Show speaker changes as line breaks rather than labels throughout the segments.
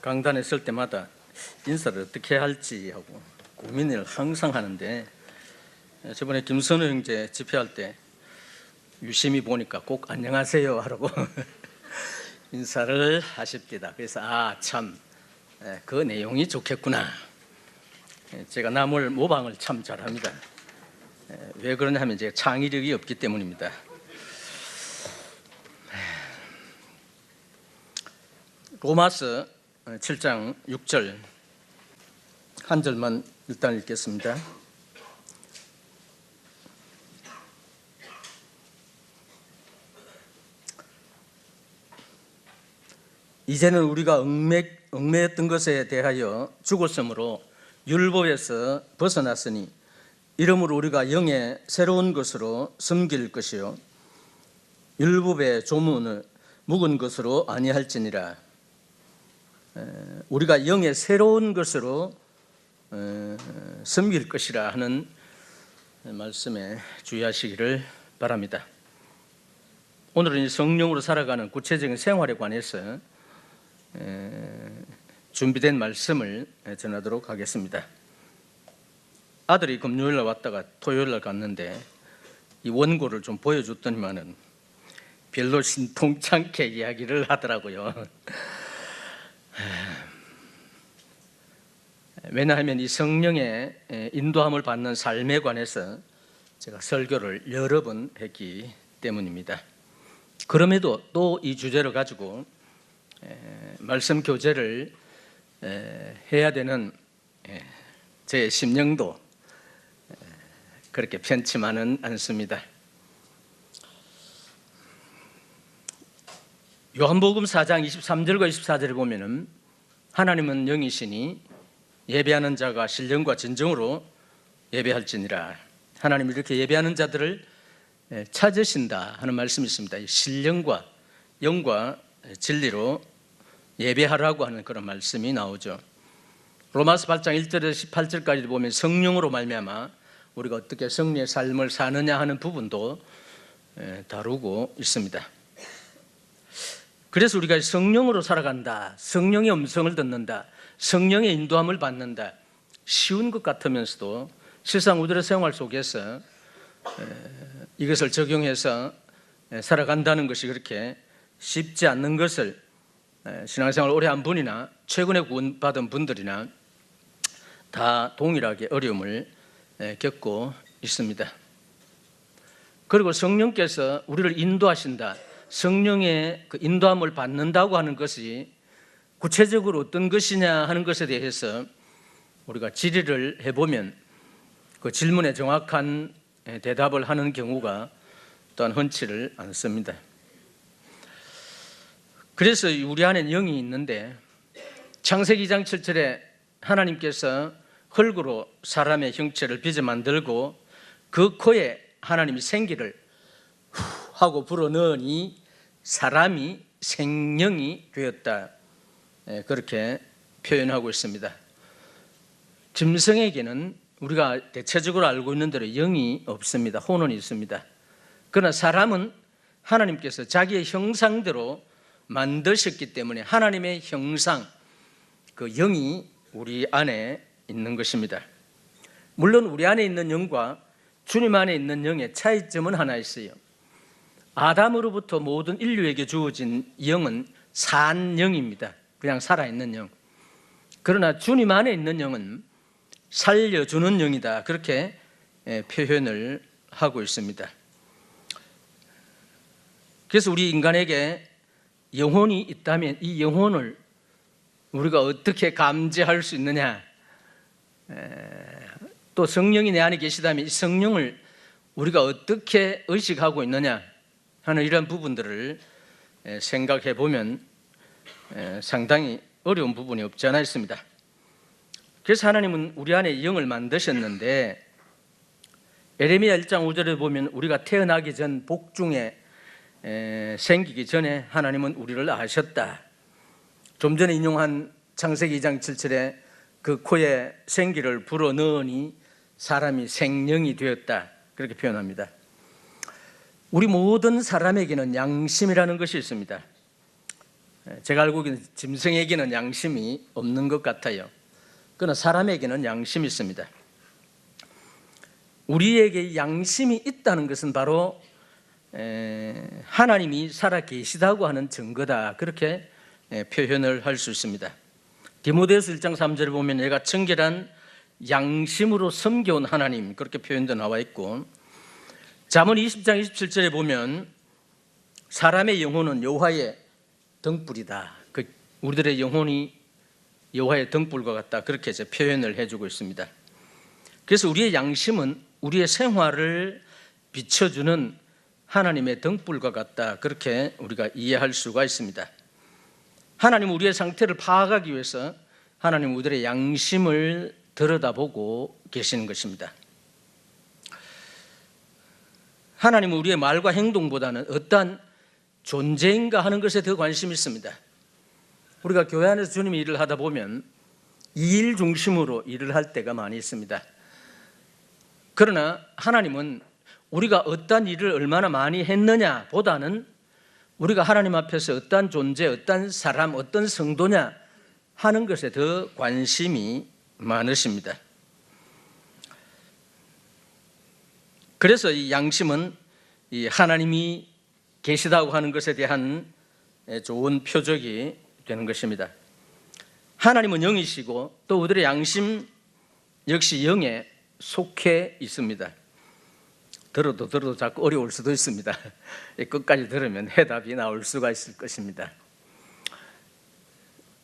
강단에 설 때마다 인사를 어떻게 할지 하고 고민을 항상 하는데, 저번에 김선우 형제 집회할 때 유심히 보니까 꼭 안녕하세요 하라고 인사를 하십니다. 그래서 참 그 내용이 좋겠구나. 제가 남을 모방을 참 잘합니다. 왜 그러냐 하면 제가 창의력이 없기 때문입니다. 로마서 7장 6절 한 절만 일단 읽겠습니다. 이제는 우리가 얽매였던 것에 대하여 죽었으므로 율법에서 벗어났으니 이러므로 우리가 영의 새로운 것으로 섬길 것이요 율법의 조문을 묵은 것으로 아니할지니라. 우리가 영의 새로운 것으로 섬길 것이라 하는 말씀에 주의하시기를 바랍니다. 오늘은 이 성령으로 살아가는 구체적인 생활에 관해서 준비된 말씀을 전하도록 하겠습니다. 아들이 금요일날 왔다가 토요일날 갔는데 이 원고를 좀 보여줬더니만은 별로 신통찮게 이야기를 하더라고요. 왜냐하면 이 성령의 인도함을 받는 삶에 관해서 제가 설교를 여러 번 했기 때문입니다. 그럼에도 또 이 주제를 가지고 말씀 교제를 해야 되는 제 심령도 그렇게 편치만은 않습니다. 요한복음 4장 23절과 24절을 보면은 하나님은 영이시니 예배하는 자가 신령과 진정으로 예배할지니라. 하나님이 이렇게 예배하는 자들을 찾으신다 하는 말씀이 있습니다. 신령과 영과 진리로 예배하라고 하는 그런 말씀이 나오죠. 로마서 8장 1절에서 18절까지 보면 성령으로 말미암아 우리가 어떻게 성령의 삶을 사느냐 하는 부분도 다루고 있습니다. 그래서 우리가 성령으로 살아간다, 성령의 음성을 듣는다, 성령의 인도함을 받는다, 쉬운 것 같으면서도 실상 우리의 생활 속에서 이것을 적용해서 살아간다는 것이 그렇게 쉽지 않는 것을 신앙생활 오래 한 분이나 최근에 구원받은 분들이나 다 동일하게 어려움을 겪고 있습니다. 그리고 성령께서 우리를 인도하신다, 성령의 그 인도함을 받는다고 하는 것이 구체적으로 어떤 것이냐 하는 것에 대해서 우리가 질의를 해보면 그 질문에 정확한 대답을 하는 경우가 또한 흔치를 않습니다. 그래서 우리 안에 영이 있는데 창세기 2장 7절에 하나님께서 흙으로 사람의 형체를 빚어 만들고 그 코에 하나님이 생기를 하고 불어넣으니 사람이 생명이 되었다, 그렇게 표현하고 있습니다. 짐승에게는 우리가 대체적으로 알고 있는 대로 영이 없습니다. 혼은 있습니다. 그러나 사람은 하나님께서 자기의 형상대로 만드셨기 때문에 하나님의 형상, 그 영이 우리 안에 있는 것입니다. 물론 우리 안에 있는 영과 주님 안에 있는 영의 차이점은 하나 있어요. 아담으로부터 모든 인류에게 주어진 영은 산 영입니다. 그냥 살아있는 영. 그러나 주님 안에 있는 영은 살려주는 영이다, 그렇게 표현을 하고 있습니다. 그래서 우리 인간에게 영혼이 있다면 이 영혼을 우리가 어떻게 감지할 수 있느냐, 또 성령이 내 안에 계시다면 이 성령을 우리가 어떻게 의식하고 있느냐 하는 이런 부분들을 생각해 보면 상당히 어려운 부분이 없지 않아 있습니다. 그래서 하나님은 우리 안에 영을 만드셨는데 에레미야 1장 5절에 보면 우리가 태어나기 전 복중에 생기기 전에 하나님은 우리를 아셨다. 좀 전에 인용한 창세기 2장 7절에 그 코에 생기를 불어넣으니 사람이 생명이 되었다, 그렇게 표현합니다. 우리 모든 사람에게는 양심이라는 것이 있습니다. 제가 알고 있는 짐승에게는 양심이 없는 것 같아요. 그러나 사람에게는 양심이 있습니다. 우리에게 양심이 있다는 것은 바로 하나님이 살아 계시다고 하는 증거다, 그렇게 표현을 할 수 있습니다. 디모데후서 1장 3절을 보면 내가 청결한 양심으로 섬겨온 하나님, 그렇게 표현도 나와 있고, 잠언 20장 27절에 보면 사람의 영혼은 여호와의 등불이다, 우리들의 영혼이 여호와의 등불과 같다, 그렇게 이제 표현을 해주고 있습니다. 그래서 우리의 양심은 우리의 생활을 비춰주는 하나님의 등불과 같다, 그렇게 우리가 이해할 수가 있습니다. 하나님은 우리의 상태를 파악하기 위해서 하나님은 우리의 양심을 들여다보고 계시는 것입니다. 하나님은 우리의 말과 행동보다는 어떠한 존재인가 하는 것에 더 관심이 있습니다. 우리가 교회 안에서 주님의 일을 하다 보면 이 일 중심으로 일을 할 때가 많이 있습니다. 그러나 하나님은 우리가 어떠한 일을 얼마나 많이 했느냐 보다는 우리가 하나님 앞에서 어떠한 존재, 어떠한 사람, 어떤 성도냐 하는 것에 더 관심이 많으십니다. 그래서 이 양심은 이 하나님이 계시다고 하는 것에 대한 좋은 표적이 되는 것입니다. 하나님은 영이시고 또 우리의 양심 역시 영에 속해 있습니다. 들어도 자꾸 어려울 수도 있습니다. 끝까지 들으면 해답이 나올 수가 있을 것입니다.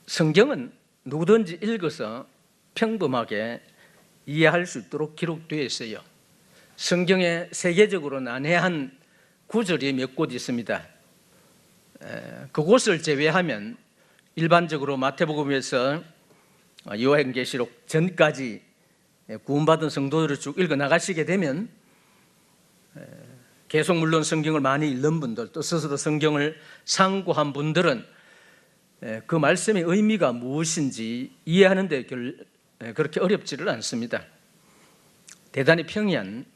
성경은 누구든지 읽어서 평범하게 이해할 수 있도록 기록되어 있어요. 성경에 세계적으로 난해한 구절이 몇 곳 있습니다. 그곳을 제외하면 일반적으로 마태복음에서 요한계시록 전까지 구원받은 성도들을 쭉 읽어 나가시게 되면 계속 물론 성경을 많이 읽는 분들, 또 스스로 성경을 상고한 분들은 그 말씀의 의미가 무엇인지 이해하는 데 그렇게 어렵지를 않습니다. 대단히 평이한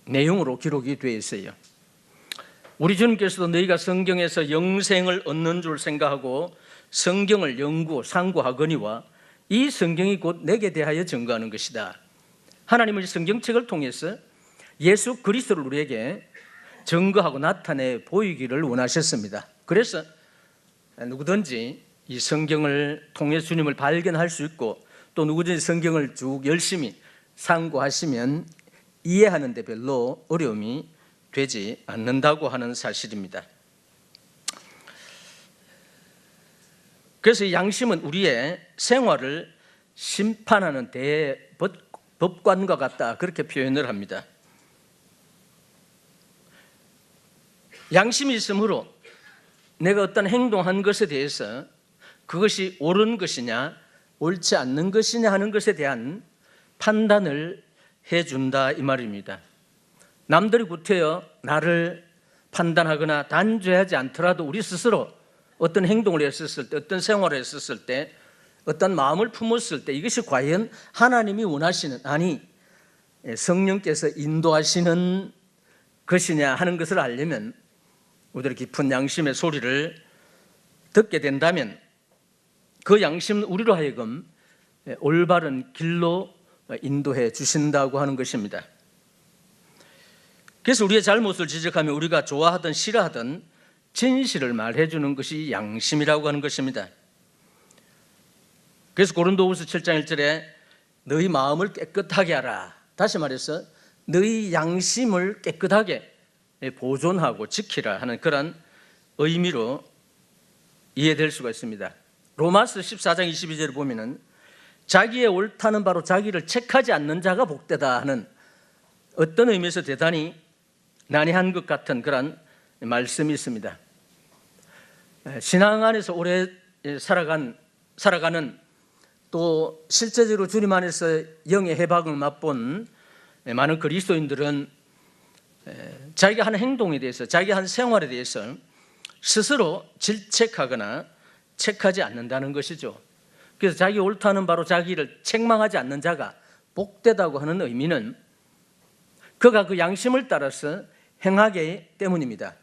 내용으로 기록이 되어 있어요. 우리 주님께서도 너희가 성경에서 영생을 얻는 줄 생각하고 성경을 상고하거니와 이 성경이 곧 내게 대하여 증거하는 것이다. 하나님은 성경책을 통해서 예수 그리스도를 우리에게 증거하고 나타내 보이기를 원하셨습니다. 그래서 누구든지 이 성경을 통해 주님을 발견할 수 있고 또 누구든지 성경을 쭉 열심히 상고하시면 이해하는 데 별로 어려움이 되지 않는다고 하는 사실입니다. 그래서 이 양심은 우리의 생활을 심판하는 대법관과 같다, 그렇게 표현을 합니다. 양심이 있으므로 내가 어떤 행동한 것에 대해서 그것이 옳은 것이냐 옳지 않는 것이냐 하는 것에 대한 판단을 해준다, 이 말입니다. 남들이 구태여 나를 판단하거나 단죄하지 않더라도 우리 스스로 어떤 행동을 했었을 때, 어떤 생활을 했었을 때, 어떤 마음을 품었을 때 이것이 과연 하나님이 원하시는, 아니 성령께서 인도하시는 것이냐 하는 것을 알려면 우리들의 깊은 양심의 소리를 듣게 된다면 그 양심은 우리로 하여금 올바른 길로 인도해 주신다고 하는 것입니다. 그래서 우리의 잘못을 지적하며 우리가 좋아하든 싫어하든 진실을 말해주는 것이 양심이라고 하는 것입니다. 그래서 고린도후서 7장 1절에 너희 마음을 깨끗하게 하라, 다시 말해서 너희 양심을 깨끗하게 보존하고 지키라 하는 그런 의미로 이해될 수가 있습니다. 로마서 14장 22절을 보면은 자기의 옳다는 바로 자기를 책하지 않는 자가 복되다 하는 어떤 의미에서 대단히 난해한 것 같은 그런 말씀이 있습니다. 신앙 안에서 오래 살아가는 또 실제적으로 주님 안에서 영의 해방을 맛본 많은 그리스도인들은 자기가 하는 행동에 대해서, 자기가 하는 생활에 대해서 스스로 질책하거나 책하지 않는다는 것이죠. 그래서 자기 옳다는 바로 자기를 책망하지 않는 자가 복되다고 하는 의미는 그가 그 양심을 따라서 행하기 때문입니다.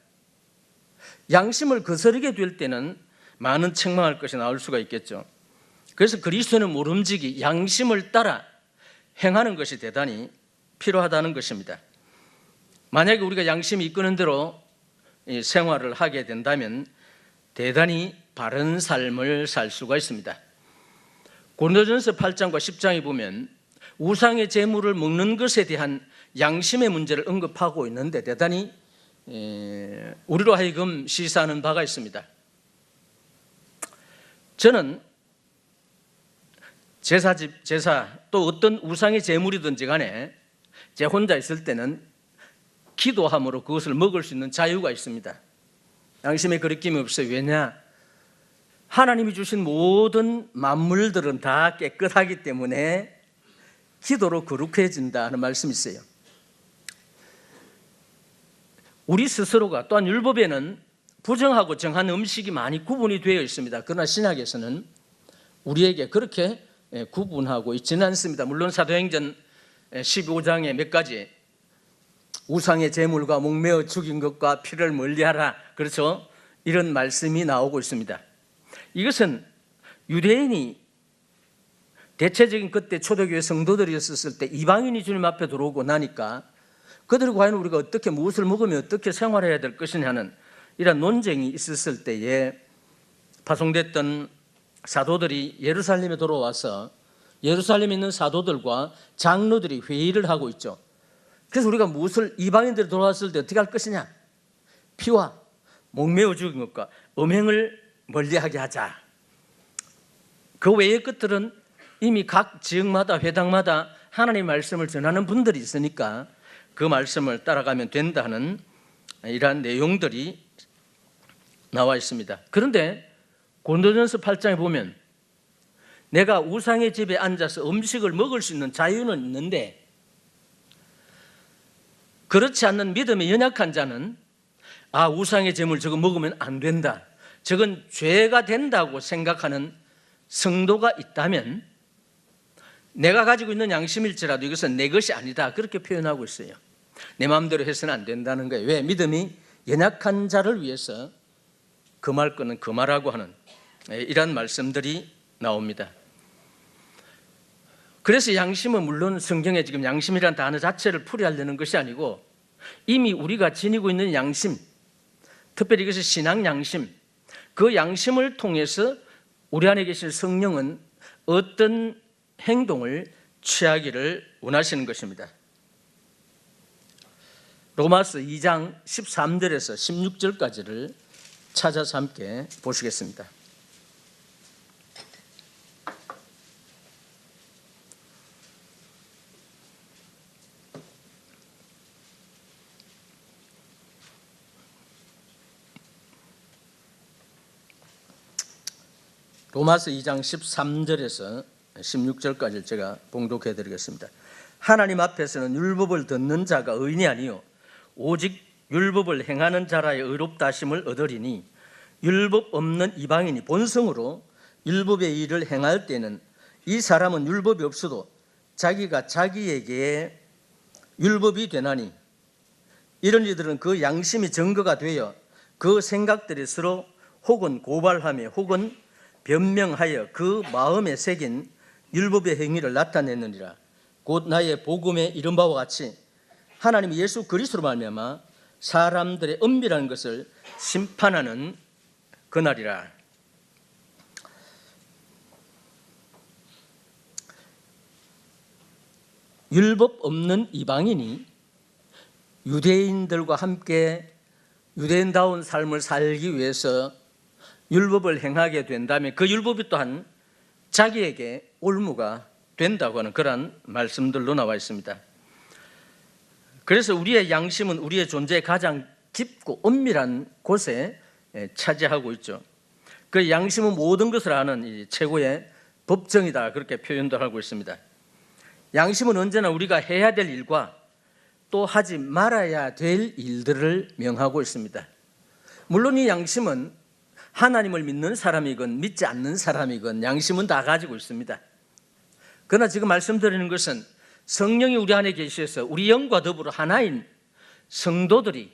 양심을 거스르게 될 때는 많은 책망할 것이 나올 수가 있겠죠. 그래서 그리스도는 모름지기 양심을 따라 행하는 것이 대단히 필요하다는 것입니다. 만약에 우리가 양심이 이끄는 대로 생활을 하게 된다면 대단히 바른 삶을 살 수가 있습니다. 고린도전서 8장과 10장에 보면 우상의 제물을 먹는 것에 대한 양심의 문제를 언급하고 있는데 대단히 우리로 하여금 시사하는 바가 있습니다. 저는 제사 또 어떤 우상의 제물이든지 간에 제 혼자 있을 때는 기도함으로 그것을 먹을 수 있는 자유가 있습니다. 양심에 거리낌이 없어요. 왜냐? 하나님이 주신 모든 만물들은 다 깨끗하기 때문에 기도로 거룩해진다는 말씀이 있어요. 우리 스스로가 또한 율법에는 부정하고 정한 음식이 많이 구분이 되어 있습니다. 그러나 신약에서는 우리에게 그렇게 구분하고 있지는 않습니다. 물론 사도행전 15장에 몇 가지 우상의 제물과 목매어 죽인 것과 피를 멀리하라, 그렇죠? 이런 말씀이 나오고 있습니다. 이것은 유대인이 대체적인 그때 초대교회 성도들이었을 때 이방인이 주님 앞에 들어오고 나니까 그들이 과연 우리가 어떻게 무엇을 먹으면 어떻게 생활해야 될 것이냐는 이런 논쟁이 있었을 때에 파송됐던 사도들이 예루살렘에 돌아와서 예루살렘에 있는 사도들과 장로들이 회의를 하고 있죠. 그래서 우리가 무엇을 이방인들이 돌아왔을 때 어떻게 할 것이냐, 피와 목매어 죽인 것과 음행을 멀리하게 하자. 그 외의 것들은 이미 각 지역마다 회당마다 하나님의 말씀을 전하는 분들이 있으니까 그 말씀을 따라가면 된다는 이러한 내용들이 나와 있습니다. 그런데 고린도전서 8장에 보면 내가 우상의 집에 앉아서 음식을 먹을 수 있는 자유는 있는데 그렇지 않는 믿음이 연약한 자는 우상의 제물 저거 먹으면 안 된다, 저건 죄가 된다고 생각하는 성도가 있다면 내가 가지고 있는 양심일지라도 이것은 내 것이 아니다, 그렇게 표현하고 있어요. 내 마음대로 해서는 안 된다는 거예요. 왜? 믿음이 연약한 자를 위해서 금할 거는 금하라고 하는 이런 말씀들이 나옵니다. 그래서 양심은 물론 성경에 지금 양심이라는 단어 자체를 풀이하려는 것이 아니고 이미 우리가 지니고 있는 양심, 특별히 이것이 신앙 양심, 그 양심을 통해서 우리 안에 계신 성령은 어떤 행동을 취하기를 원하시는 것입니다. 로마서 2장 13절에서 16절까지를 찾아서 함께 보시겠습니다. 로마서 2장 13절에서 16절까지 제가 봉독해 드리겠습니다. 하나님 앞에서는 율법을 듣는 자가 의인이 아니요 오직 율법을 행하는 자라의 의롭다 하심을 얻으리니 율법 없는 이방인이 본성으로 율법의 일을 행할 때는 이 사람은 율법이 없어도 자기가 자기에게 율법이 되나니 이런 이들은 그 양심이 증거가 되어 그 생각들이 서로 혹은 고발하며 혹은 변명하여 그 마음에 새긴 율법의 행위를 나타내느니라. 곧 나의 복음에 이른 바와 같이 하나님이 예수 그리스도로 말미암아 사람들의 은밀한 것을 심판하는 그날이라. 율법 없는 이방인이 유대인들과 함께 유대인다운 삶을 살기 위해서 율법을 행하게 된다면 그 율법이 또한 자기에게 올무가 된다고 하는 그런 말씀들로 나와 있습니다. 그래서 우리의 양심은 우리의 존재의 가장 깊고 엄밀한 곳에 차지하고 있죠. 그 양심은 모든 것을 아는 이 최고의 법정이다, 그렇게 표현도 하고 있습니다. 양심은 언제나 우리가 해야 될 일과 또 하지 말아야 될 일들을 명하고 있습니다. 물론 이 양심은 하나님을 믿는 사람이건 믿지 않는 사람이건 양심은 다 가지고 있습니다. 그러나 지금 말씀드리는 것은 성령이 우리 안에 계셔서 우리 영과 더불어 하나인 성도들이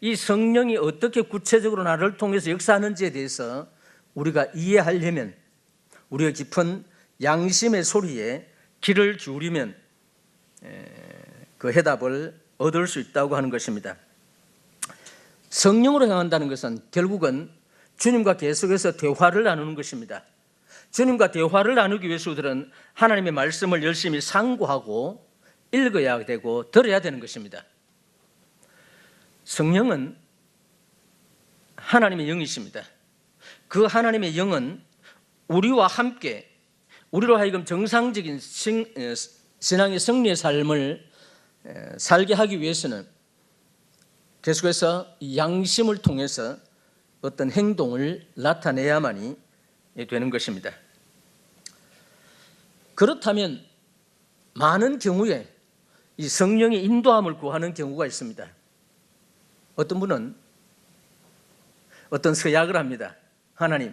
이 성령이 어떻게 구체적으로 나를 통해서 역사하는지에 대해서 우리가 이해하려면 우리가 깊은 양심의 소리에 귀를 기울이면 그 해답을 얻을 수 있다고 하는 것입니다. 성령으로 향한다는 것은 결국은 주님과 계속해서 대화를 나누는 것입니다. 주님과 대화를 나누기 위해서 우리들은 하나님의 말씀을 열심히 상고하고 읽어야 되고 들어야 되는 것입니다. 성령은 하나님의 영이십니다. 그 하나님의 영은 우리와 함께 우리로 하여금 정상적인 신앙의 승리의 삶을 살게 하기 위해서는 계속해서 양심을 통해서 어떤 행동을 나타내야만이 되는 것입니다. 그렇다면 많은 경우에 이 성령의 인도함을 구하는 경우가 있습니다. 어떤 분은 어떤 서약을 합니다. 하나님,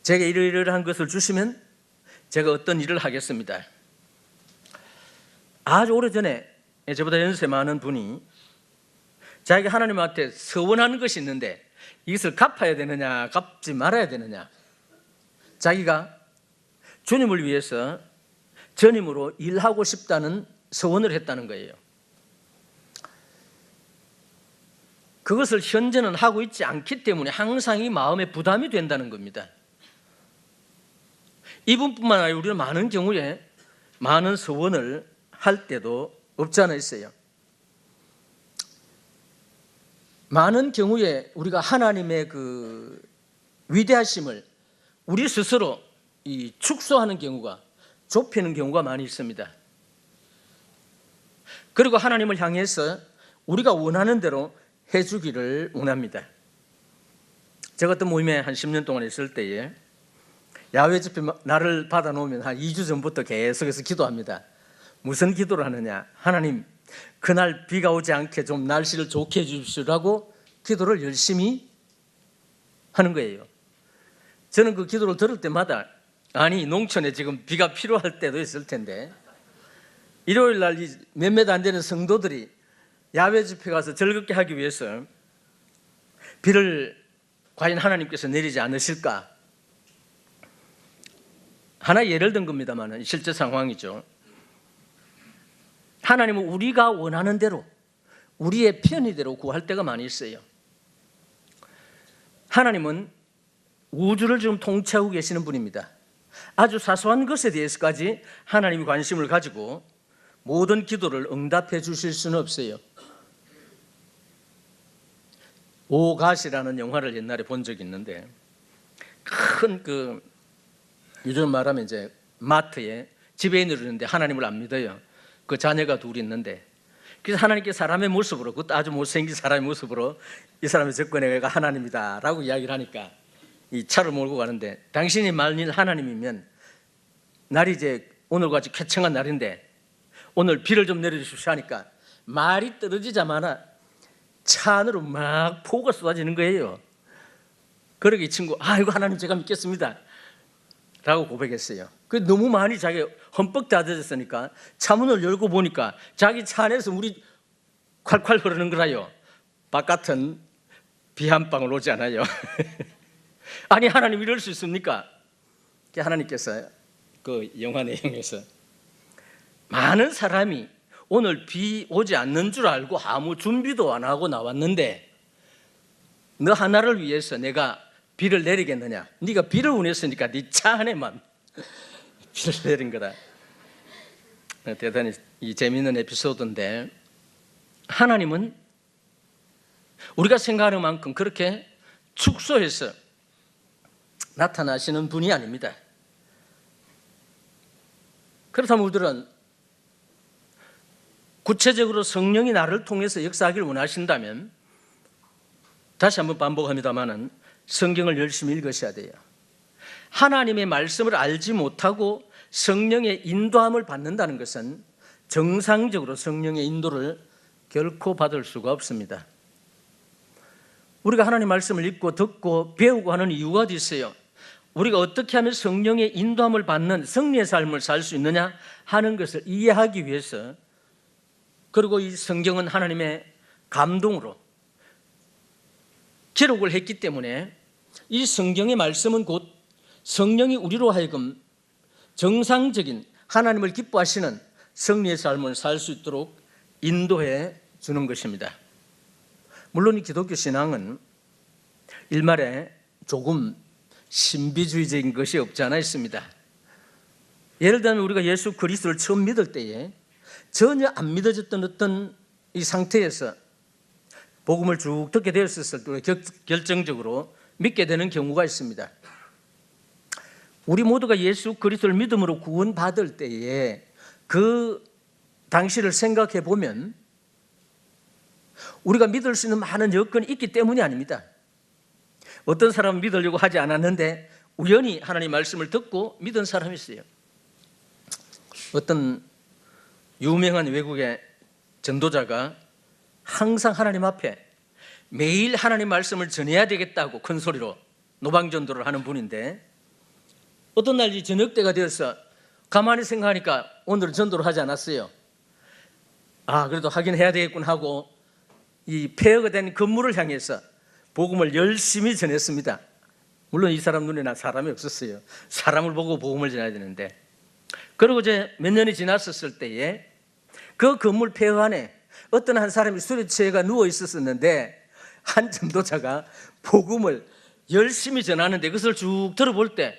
제게 이러이러한 것을 주시면 제가 어떤 일을 하겠습니다. 아주 오래전에 저보다 연세 많은 분이 자기가 하나님한테 서원하는 것이 있는데 이것을 갚아야 되느냐 갚지 말아야 되느냐, 자기가 주님을 위해서 전임으로 일하고 싶다는 서원을 했다는 거예요. 그것을 현재는 하고 있지 않기 때문에 항상 이 마음에 부담이 된다는 겁니다. 이분뿐만 아니라 우리는 많은 경우에 많은 서원을 할 때도 없지 않아 있어요. 많은 경우에 우리가 하나님의 그 위대하심을 우리 스스로 축소하는 경우가, 좁히는 경우가 많이 있습니다. 그리고 하나님을 향해서 우리가 원하는 대로 해주기를 원합니다. 제가 어떤 모임에 한 10년 동안 있을 때에 야외 집회 날을 받아놓으면 한 2주 전부터 계속해서 기도합니다. 무슨 기도를 하느냐, 하나님 그날 비가 오지 않게 좀 날씨를 좋게 해주시라고 기도를 열심히 하는 거예요. 저는 그 기도를 들을 때마다 아니 농촌에 지금 비가 필요할 때도 있을 텐데 일요일 날 몇몇 안 되는 성도들이 야외 집회 가서 즐겁게 하기 위해서 비를 과연 하나님께서 내리지 않으실까? 하나 예를 든 겁니다만 실제 상황이죠. 하나님은 우리가 원하는 대로 우리의 편의대로 구할 때가 많이 있어요. 하나님은 우주를 지금 통치하고 계시는 분입니다. 아주 사소한 것에 대해서까지 하나님이 관심을 가지고 모든 기도를 응답해 주실 수는 없어요. 오갓이라는 영화를 옛날에 본 적이 있는데, 큰 요즘 말하면 이제 마트에 지배인을 이루는데 하나님을 안 믿어요. 그 자녀가 둘이 있는데, 그래서 하나님께 사람의 모습으로, 그것도 아주 못생긴 사람의 모습으로 이 사람의 접근해가 하나님이다 라고 이야기를 하니까 이 차를 몰고 가는데, 당신이 만일 하나님이면 날이 이제 오늘같이 쾌청한 날인데 오늘 비를 좀 내려주십시오 하니까 말이 떨어지자마자 차 안으로 막 폭우가 쏟아지는 거예요. 그러게 이 친구, 이거 하나님 제가 믿겠습니다 라고 고백했어요. 그 너무 많이 자기가 흠뻑 다져졌으니까 차 문을 열고 보니까 자기 차 안에서 물이 콸콸 흐르는 거라요. 바깥은 비 한 방울 오지 않아요. 아니 하나님 이럴 수 있습니까? 하나님께서 그 영화 내용에서 많은 사람이 오늘 비 오지 않는 줄 알고 아무 준비도 안 하고 나왔는데 너 하나를 위해서 내가 비를 내리겠느냐? 네가 비를 원했으니까 네 차 안에만 비를 내린 거다. 대단히 재미있는 에피소드인데, 하나님은 우리가 생각하는 만큼 그렇게 축소해서 나타나시는 분이 아닙니다. 그렇다면 우리들은 구체적으로 성령이 나를 통해서 역사하기를 원하신다면, 다시 한번 반복합니다마는 성경을 열심히 읽으셔야 돼요. 하나님의 말씀을 알지 못하고 성령의 인도함을 받는다는 것은 정상적으로 성령의 인도를 결코 받을 수가 없습니다. 우리가 하나님 말씀을 읽고 듣고 배우고 하는 이유가 있어요. 우리가 어떻게 하면 성령의 인도함을 받는 승리의 삶을 살 수 있느냐 하는 것을 이해하기 위해서, 그리고 이 성경은 하나님의 감동으로 기록을 했기 때문에 이 성경의 말씀은 곧 성령이 우리로 하여금 정상적인 하나님을 기뻐하시는 승리의 삶을 살 수 있도록 인도해 주는 것입니다. 물론 이 기독교 신앙은 일말에 조금 신비주의적인 것이 없지 않아 있습니다. 예를 들면 우리가 예수 그리스도를 처음 믿을 때에 전혀 안 믿어졌던 어떤 이 상태에서 복음을 쭉 듣게 되었을 때 결정적으로 믿게 되는 경우가 있습니다. 우리 모두가 예수 그리스도를 믿음으로 구원받을 때에 그 당시를 생각해 보면 우리가 믿을 수 있는 많은 여건이 있기 때문이 아닙니다. 어떤 사람은 믿으려고 하지 않았는데 우연히 하나님 말씀을 듣고 믿은 사람이 있어요. 어떤 유명한 외국의 전도자가 항상 하나님 앞에 매일 하나님 말씀을 전해야 되겠다고 큰 소리로 노방전도를 하는 분인데 어떤 날 이 저녁 때가 되어서 가만히 생각하니까 오늘은 전도를 하지 않았어요. 그래도 하긴 해야 되겠군 하고 이 폐허가 된 건물을 향해서 복음을 열심히 전했습니다. 물론 이 사람 눈에는 사람이 없었어요. 사람을 보고 복음을 전해야 되는데, 그리고 이제 몇 년이 지났었을 때에 그 건물 폐허 안에 어떤 한 사람이 술에 취해가 누워 있었는데 한 전도자가 복음을 열심히 전하는데 그것을 쭉 들어볼 때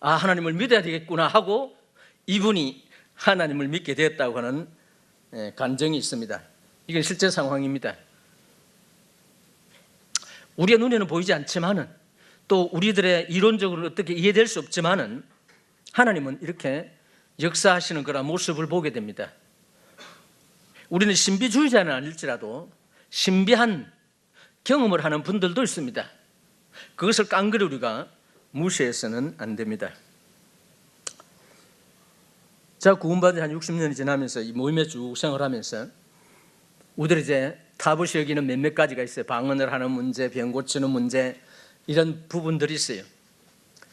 하나님을 믿어야 되겠구나 하고 이분이 하나님을 믿게 되었다고 하는 간증이 있습니다. 이건 실제 상황입니다. 우리의 눈에는 보이지 않지만은 또 우리들의 이론적으로 어떻게 이해될 수 없지만은 하나님은 이렇게 역사하시는 그런 모습을 보게 됩니다. 우리는 신비주의자는 아닐지라도 신비한 경험을 하는 분들도 있습니다. 그것을 깡그리 우리가 무시해서는 안 됩니다. 제가 구원받은 한 60년이 지나면서 이 모임에 쭉 생활하면서 우리들이 이제 탑없이 여기는 몇몇 가지가 있어요. 방언을 하는 문제, 병 고치는 문제, 이런 부분들이 있어요.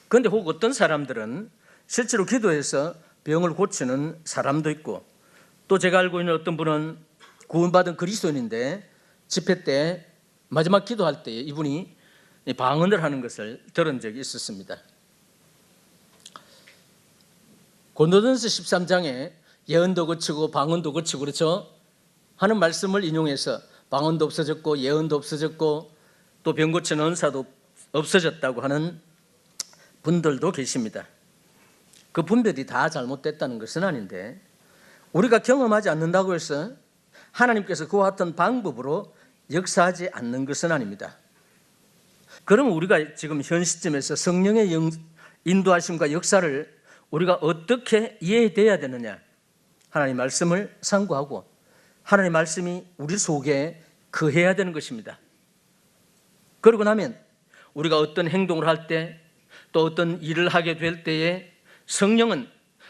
그런데 혹 어떤 사람들은 실제로 기도해서 병을 고치는 사람도 있고, 또 제가 알고 있는 어떤 분은 구원받은 그리스도인인데 집회 때 마지막 기도할 때 이분이 방언을 하는 것을 들은 적이 있었습니다. 고린도전서 13장에 예언도 거치고 방언도 거치고 그렇죠? 하는 말씀을 인용해서 방언도 없어졌고 예언도 없어졌고 또 병 고치는 은사도 없어졌다고 하는 분들도 계십니다. 그 분별이 다 잘못됐다는 것은 아닌데, 우리가 경험하지 않는다고 해서 하나님께서 그와 같은 방법으로 역사하지 않는 것은 아닙니다. 그러면 우리가 지금 현 시점에서 성령의 인도하심과 역사를 우리가 어떻게 이해돼야 되느냐? 하나님 말씀을 상고하고 하나님 말씀이 우리 속에 거해야 되는 것입니다. 그러고 나면 우리가 어떤 행동을 할 때 또 어떤 일을 하게 될 때에 성령은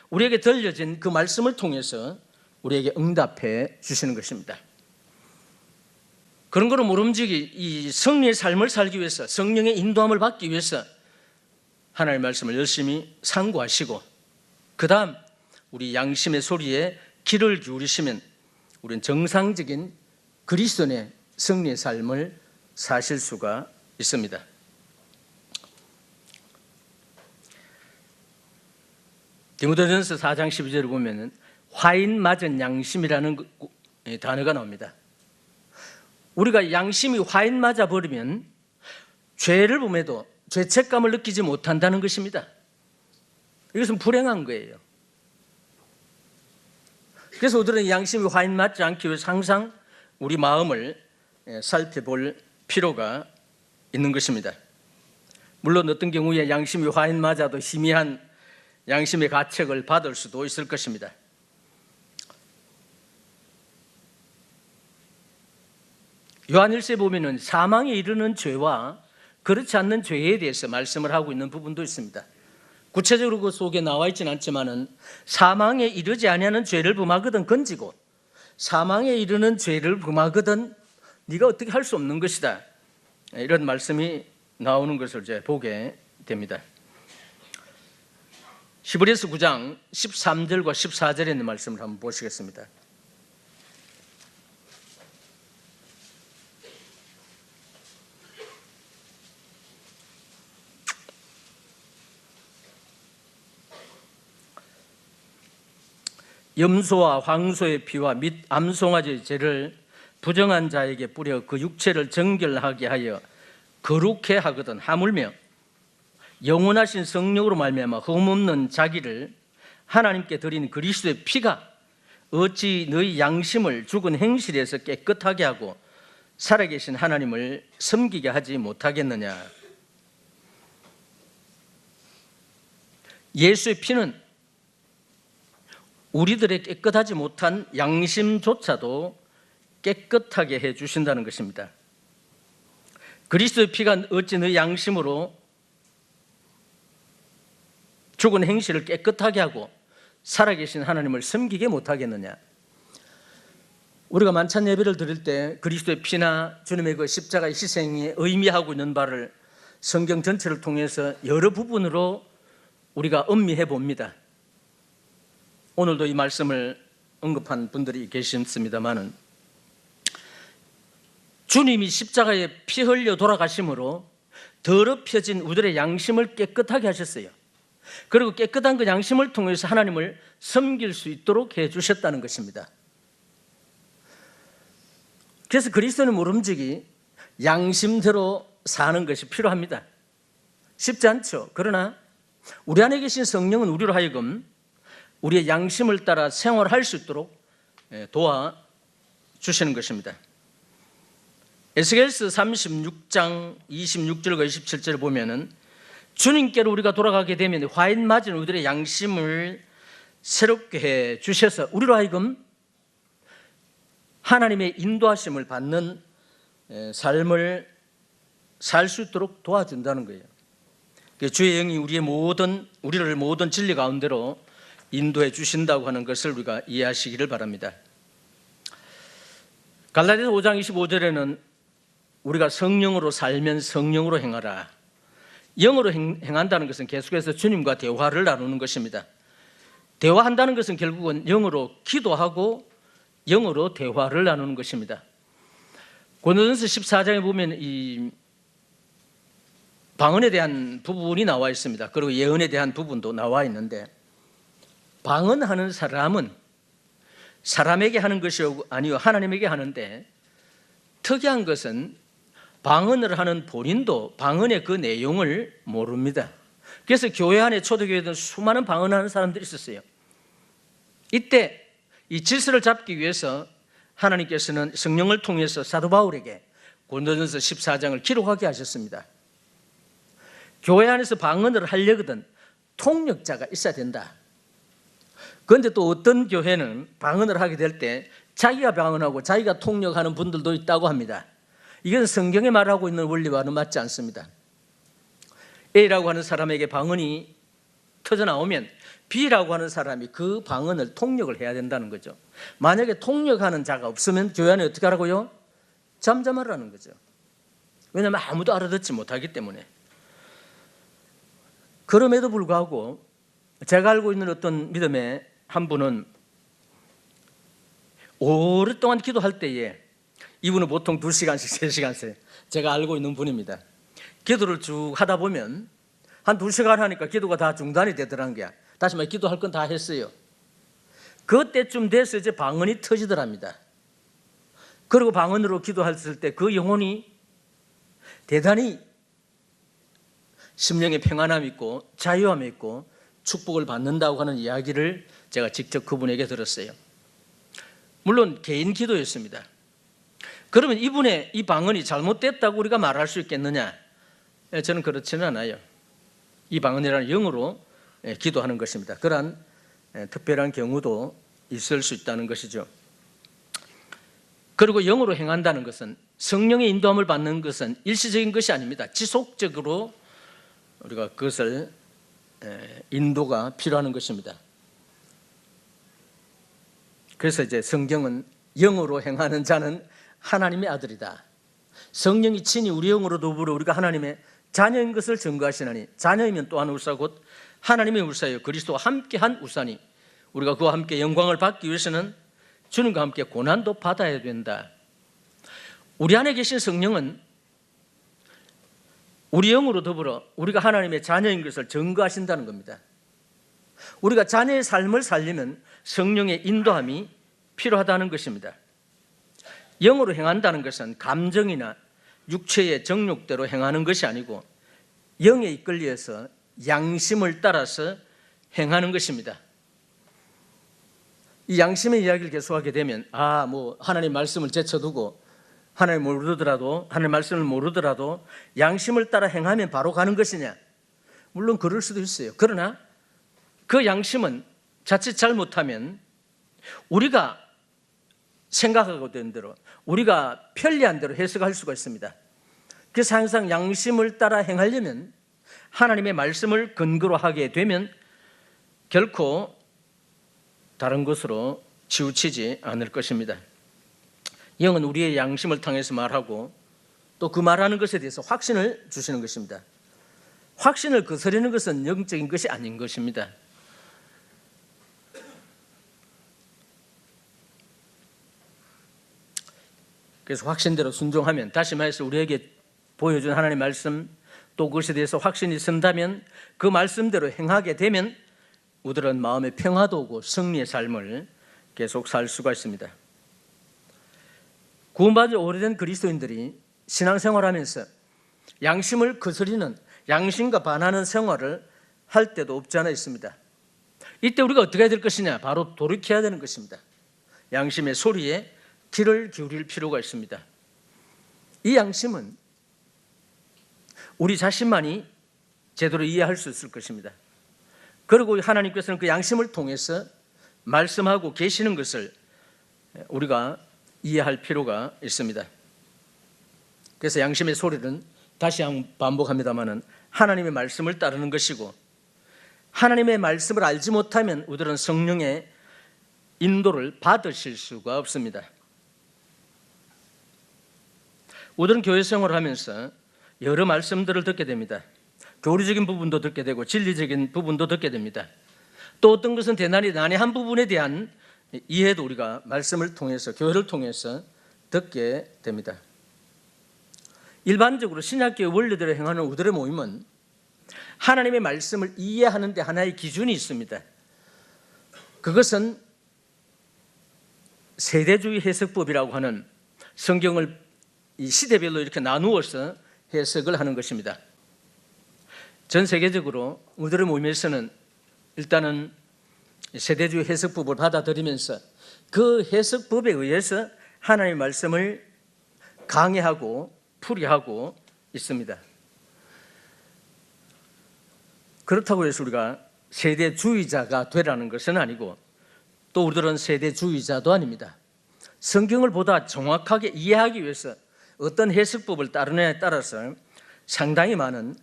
우리에게 들려진 그 말씀을 통해서 우리에게 응답해 주시는 것입니다. 그런 거로 모름지기 이 승리의 삶을 살기 위해서, 성령의 인도함을 받기 위해서 하나님의 말씀을 열심히 상고하시고 그 다음 우리 양심의 소리에 귀를 기울이시면 우리는 정상적인 그리스도인의 승리의 삶을 사실 수가 있습니다. 디모데전서 4장 12절을 보면 화인 맞은 양심이라는 단어가 나옵니다. 우리가 양심이 화인 맞아 버리면 죄를 범해도 죄책감을 느끼지 못한다는 것입니다. 이것은 불행한 거예요. 그래서 우리들은 양심이 화인 맞지 않기 위해서 항상 우리 마음을 살펴볼 필요가 있는 것입니다. 물론 어떤 경우에 양심이 화인 맞아도 희미한 양심의 가책을 받을 수도 있을 것입니다. 요한일서에 보면은 사망에 이르는 죄와 그렇지 않는 죄에 대해서 말씀을 하고 있는 부분도 있습니다. 구체적으로 그 속에 나와 있지는 않지만은 사망에 이르지 아니하는 죄를 범하거든 건지고 사망에 이르는 죄를 범하거든 네가 어떻게 할 수 없는 것이다. 이런 말씀이 나오는 것을 이제 보게 됩니다. 히브리서 9장 13절과 14절에 있는 말씀을 한번 보시겠습니다. 염소와 황소의 피와 및 암송아지의 죄를 부정한 자에게 뿌려 그 육체를 정결하게 하여 거룩해 하거든. 하물며 영원하신 성령으로 말미암아 흠없는 자기를 하나님께 드린 그리스도의 피가 어찌 너희 양심을 죽은 행실에서 깨끗하게 하고 살아계신 하나님을 섬기게 하지 못하겠느냐. 예수의 피는 우리들의 깨끗하지 못한 양심조차도 깨끗하게 해주신다는 것입니다. 그리스도의 피가 어찌 너희 양심으로 죽은 행실을 깨끗하게 하고 살아계신 하나님을 섬기게 못하겠느냐. 우리가 만찬 예배를 드릴 때 그리스도의 피나 주님의 그 십자가의 희생이 의미하고 있는 바를 성경 전체를 통해서 여러 부분으로 우리가 음미해 봅니다. 오늘도 이 말씀을 언급한 분들이 계십니다만은 주님이 십자가에 피 흘려 돌아가심으로 더럽혀진 우리들의 양심을 깨끗하게 하셨어요. 그리고 깨끗한 그 양심을 통해서 하나님을 섬길 수 있도록 해주셨다는 것입니다. 그래서 그리스도는 모름지기 양심대로 사는 것이 필요합니다. 쉽지 않죠. 그러나 우리 안에 계신 성령은 우리로 하여금 우리의 양심을 따라 생활할 수 있도록 도와주시는 것입니다. 에스겔서 36장 26절과 27절을 보면은 주님께로 우리가 돌아가게 되면 화인 맞은 우리들의 양심을 새롭게 해 주셔서 우리로 하여금 하나님의 인도하심을 받는 삶을 살 수 있도록 도와준다는 거예요. 주의 영이 우리를 모든 진리 가운데로 인도해 주신다고 하는 것을 우리가 이해하시기를 바랍니다. 갈라디아서 5장 25절에는 우리가 성령으로 살면 성령으로 행하라. 영으로 행한다는 것은 계속해서 주님과 대화를 나누는 것입니다. 대화한다는 것은 결국은 영으로 기도하고 영으로 대화를 나누는 것입니다. 고린도전서 14장에 보면 이 방언에 대한 부분이 나와 있습니다. 그리고 예언에 대한 부분도 나와 있는데, 방언하는 사람은 사람에게 하는 것이 아니요 하나님에게 하는데, 특이한 것은 방언을 하는 본인도 방언의 그 내용을 모릅니다. 그래서 교회 안에 초대교회에는 수많은 방언하는 사람들이 있었어요. 이때 이 질서를 잡기 위해서 하나님께서는 성령을 통해서 사도 바울에게 고린도전서 14장을 기록하게 하셨습니다. 교회 안에서 방언을 하려거든 통역자가 있어야 된다. 그런데 또 어떤 교회는 방언을 하게 될 때 자기가 방언하고 자기가 통역하는 분들도 있다고 합니다. 이건 성경에 말하고 있는 원리와는 맞지 않습니다. A라고 하는 사람에게 방언이 터져 나오면 B라고 하는 사람이 그 방언을 통역을 해야 된다는 거죠. 만약에 통역하는 자가 없으면 교회 안에 어떻게 하라고요? 잠잠하라는 거죠. 왜냐하면 아무도 알아듣지 못하기 때문에. 그럼에도 불구하고 제가 알고 있는 어떤 믿음의 한 분은 오랫동안 기도할 때에, 이분은 보통 2시간씩 3시간씩 제가 알고 있는 분입니다. 기도를 쭉 하다 보면 한 2시간 하니까 기도가 다 중단이 되더라는 거야. 다시 말해 기도할 건 다 했어요. 그때쯤 돼서 이제 방언이 터지더랍니다. 그리고 방언으로 기도했을 때 그 영혼이 대단히 심령의 평안함이 있고 자유함이 있고 축복을 받는다고 하는 이야기를 제가 직접 그분에게 들었어요. 물론 개인 기도였습니다. 그러면 이분의 이 방언이 잘못됐다고 우리가 말할 수 있겠느냐? 저는 그렇지는 않아요. 이 방언이라는 영으로 기도하는 것입니다. 그러한 특별한 경우도 있을 수 있다는 것이죠. 그리고 영으로 행한다는 것은, 성령의 인도함을 받는 것은 일시적인 것이 아닙니다. 지속적으로 우리가 그것을 인도가 필요한 것입니다. 그래서 이제 성경은 영으로 행하는 자는 하나님의 아들이다. 성령이 친히 우리 영으로 더불어 우리가 하나님의 자녀인 것을 증거하시나니, 자녀이면 또한 울사 곧 하나님의 울사여 그리스도와 함께한 울사니, 우리가 그와 함께 영광을 받기 위해서는 주님과 함께 고난도 받아야 된다. 우리 안에 계신 성령은 우리 영으로 더불어 우리가 하나님의 자녀인 것을 증거하신다는 겁니다. 우리가 자녀의 삶을 살려면 성령의 인도함이 필요하다는 것입니다. 영으로 행한다는 것은 감정이나 육체의 정욕대로 행하는 것이 아니고 영에 이끌려서 양심을 따라서 행하는 것입니다. 이 양심의 이야기를 계속하게 되면 하나님 말씀을 제쳐두고 하나님 말씀을 모르더라도 양심을 따라 행하면 바로 가는 것이냐? 물론 그럴 수도 있어요. 그러나 그 양심은 자칫 잘못하면 우리가 생각하고 된 대로, 우리가 편리한 대로 해석할 수가 있습니다. 그래서 항상 양심을 따라 행하려면 하나님의 말씀을 근거로 하게 되면 결코 다른 것으로 치우치지 않을 것입니다. 영은 우리의 양심을 통해서 말하고 또 그 말하는 것에 대해서 확신을 주시는 것입니다. 확신을 거스르는 것은 영적인 것이 아닌 것입니다. 그래서 확신대로 순종하면, 다시 말해서 우리에게 보여준 하나님의 말씀 또 그것에 대해서 확신이 선다면 그 말씀대로 행하게 되면 우리들은 마음의 평화도 오고 승리의 삶을 계속 살 수가 있습니다. 구원받은 오래된 그리스도인들이 신앙생활하면서 양심을 거스리는, 양심과 반하는 생활을 할 때도 없지 않아 있습니다. 이때 우리가 어떻게 해야 될 것이냐? 바로 돌이켜야 되는 것입니다. 양심의 소리에 귀를 기울일 필요가 있습니다. 이 양심은 우리 자신만이 제대로 이해할 수 있을 것입니다. 그리고 하나님께서는 그 양심을 통해서 말씀하고 계시는 것을 우리가 이해할 필요가 있습니다. 그래서 양심의 소리는 다시 한번 반복합니다마는 하나님의 말씀을 따르는 것이고, 하나님의 말씀을 알지 못하면 우리들은 성령의 인도를 받으실 수가 없습니다. 우리들은 교회 생활을 하면서 여러 말씀들을 듣게 됩니다. 교리적인 부분도 듣게 되고 진리적인 부분도 듣게 됩니다. 또 어떤 것은 대단히 난해한 부분에 대한 이해도 우리가 말씀을 통해서, 교회를 통해서 듣게 됩니다. 일반적으로 신약교회 원리대로 행하는 우리들의 모임은 하나님의 말씀을 이해하는 데 하나의 기준이 있습니다. 그것은 세대주의 해석법이라고 하는, 성경을 이 시대별로 이렇게 나누어서 해석을 하는 것입니다. 전 세계적으로 우리들의 모임에서는 일단은 세대주의 해석법을 받아들이면서 그 해석법에 의해서 하나님의 말씀을 강해하고 풀이하고 있습니다. 그렇다고 해서 우리가 세대주의자가 되라는 것은 아니고, 또 우리들은 세대주의자도 아닙니다. 성경을 보다 정확하게 이해하기 위해서 어떤 해석법을 따르느냐에 따라서 상당히 많은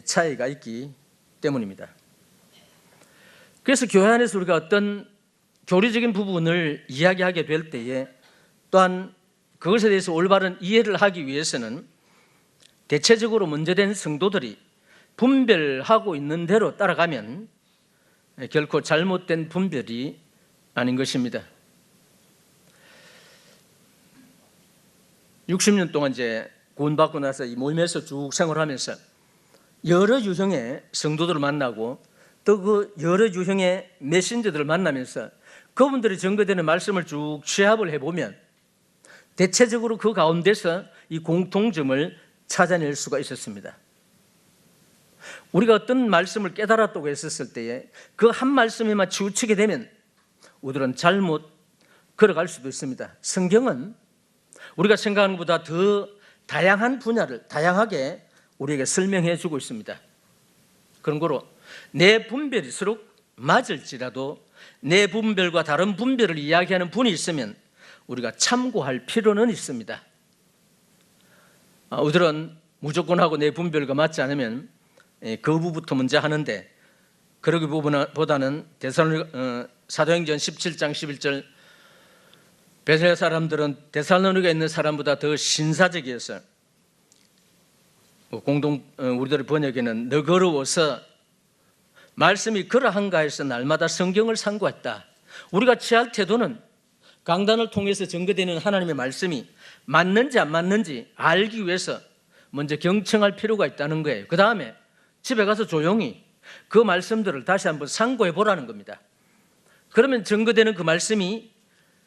차이가 있기 때문입니다. 그래서 교회 안에서 우리가 어떤 교리적인 부분을 이야기하게 될 때에 또한 그것에 대해서 올바른 이해를 하기 위해서는 대체적으로 문제된 성도들이 분별하고 있는 대로 따라가면 결코 잘못된 분별이 아닌 것입니다. 60년 동안 이제 구원받고 나서 이 모임에서 쭉 생활하면서 여러 유형의 성도들을 만나고 또 그 여러 유형의 메신저들을 만나면서 그분들이 전거되는 말씀을 쭉 취합을 해보면 대체적으로 그 가운데서 이 공통점을 찾아낼 수가 있었습니다. 우리가 어떤 말씀을 깨달았다고 했었을 때에 그 한 말씀에만 치우치게 되면 우리들은 잘못 걸어갈 수도 있습니다. 성경은 우리가 생각하는 것보다 더 다양한 분야를 다양하게 우리에게 설명해 주고 있습니다. 그런 거로 내 분별이 서로 맞을지라도 내 분별과 다른 분별을 이야기하는 분이 있으면 우리가 참고할 필요는 있습니다. 우리들은 무조건 하고 내 분별과 맞지 않으면 거부부터 먼저 하는데, 그러기보다는 사도행전 17장 11절 베드로 사람들은 데살로니가에 있는 사람보다 더 신사적이어서, 우리들의 번역에는 너그러워서 말씀이 그러한가 해서 날마다 성경을 상고했다. 우리가 취할 태도는 강단을 통해서 전거되는 하나님의 말씀이 맞는지 안 맞는지 알기 위해서 먼저 경청할 필요가 있다는 거예요. 그 다음에 집에 가서 조용히 그 말씀들을 다시 한번 상고해 보라는 겁니다. 그러면 증거되는 그 말씀이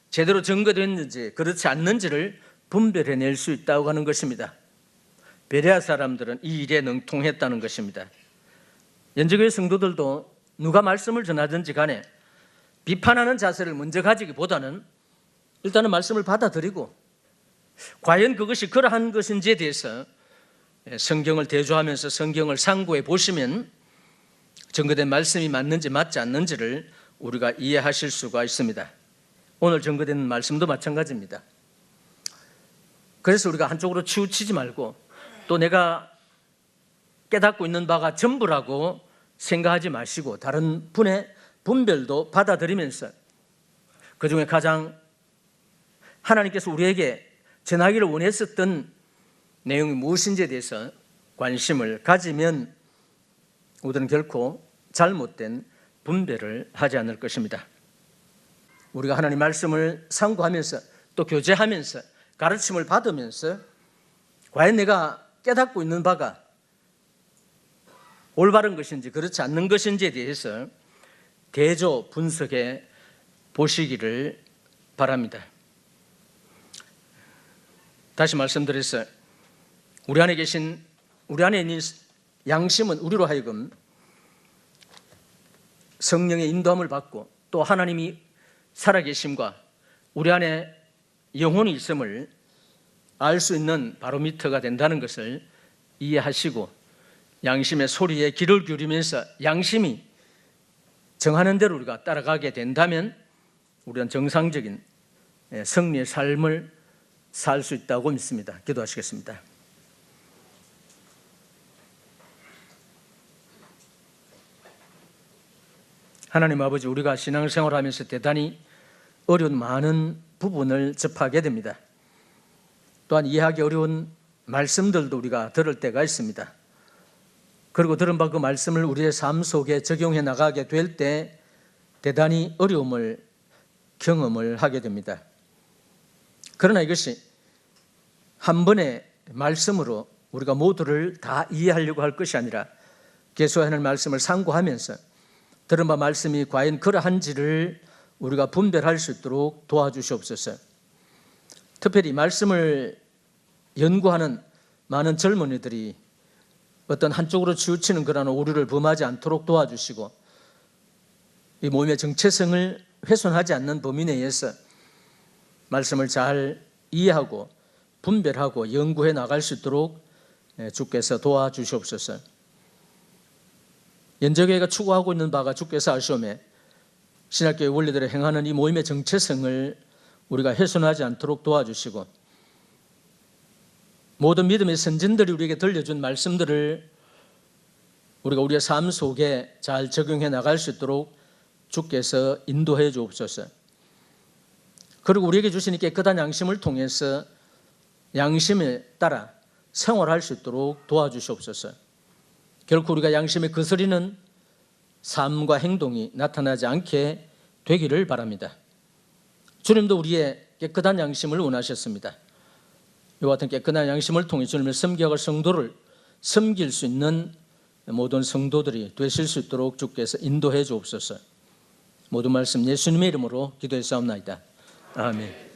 제대로 증거됐는지 그렇지 않는지를 분별해낼 수 있다고 하는 것입니다. 베레아 사람들은 이 일에 능통했다는 것입니다. 연저교회 성도들도 누가 말씀을 전하든지 간에 비판하는 자세를 먼저 가지기보다는 일단은 말씀을 받아들이고 과연 그것이 그러한 것인지에 대해서 성경을 대조하면서 성경을 상고해 보시면 증거된 말씀이 맞는지 맞지 않는지를 우리가 이해하실 수가 있습니다. 오늘 증거된 말씀도 마찬가지입니다. 그래서 우리가 한쪽으로 치우치지 말고 또 내가 깨닫고 있는 바가 전부라고 생각하지 마시고 다른 분의 분별도 받아들이면서 그중에 가장 하나님께서 우리에게 전하기를 원했었던 내용이 무엇인지에 대해서 관심을 가지면 우리는 결코 잘못된 분별을 하지 않을 것입니다. 우리가 하나님 말씀을 상고하면서 또 교제하면서 가르침을 받으면서 과연 내가 깨닫고 있는 바가 올바른 것인지 그렇지 않는 것인지에 대해서 대조 분석해 보시기를 바랍니다. 다시 말씀드려서 우리 안에 있는 양심은 우리로 하여금 성령의 인도함을 받고 또 하나님이 살아계심과 우리 안에 영혼이 있음을 알 수 있는 바로미터가 된다는 것을 이해하시고 양심의 소리에 귀를 기울이면서 양심이 정하는 대로 우리가 따라가게 된다면 우리는 정상적인 승리의 삶을 살 수 있다고 믿습니다. 기도하시겠습니다. 하나님 아버지, 우리가 신앙생활하면서 대단히 어려운 많은 부분을 접하게 됩니다. 또한 이해하기 어려운 말씀들도 우리가 들을 때가 있습니다. 그리고 들은 바 그 말씀을 우리의 삶 속에 적용해 나가게 될 때 대단히 어려움을 경험을 하게 됩니다. 그러나 이것이 한 번의 말씀으로 우리가 모두를 다 이해하려고 할 것이 아니라 계속 하는 말씀을 상고하면서 들은 바 말씀이 과연 그러한지를 우리가 분별할 수 있도록 도와주시옵소서. 특별히 말씀을 연구하는 많은 젊은이들이 어떤 한쪽으로 치우치는 그런 오류를 범하지 않도록 도와주시고 이 모임의 정체성을 훼손하지 않는 범위 내에서 말씀을 잘 이해하고 분별하고 연구해 나갈 수 있도록 주께서 도와주시옵소서. 연저교회가 추구하고 있는 바가 주께서 아시오매 신학교의 원리대로 행하는 이 모임의 정체성을 우리가 훼손하지 않도록 도와주시고 모든 믿음의 선진들이 우리에게 들려준 말씀들을 우리가 우리의 삶 속에 잘 적용해 나갈 수 있도록 주께서 인도해 주옵소서. 그리고 우리에게 주신 깨끗한 양심을 통해서 양심에 따라 생활할 수 있도록 도와주시옵소서. 결코 우리가 양심에 거스리는 삶과 행동이 나타나지 않게 되기를 바랍니다. 주님도 우리의 깨끗한 양심을 원하셨습니다. 이와 같은 깨끗한 양심을 통해 주님을 섬겨갈 성도를 섬길 수 있는 모든 성도들이 되실 수 있도록 주께서 인도해 주옵소서. 모든 말씀 예수님의 이름으로 기도해 싸움나이다. 아멘.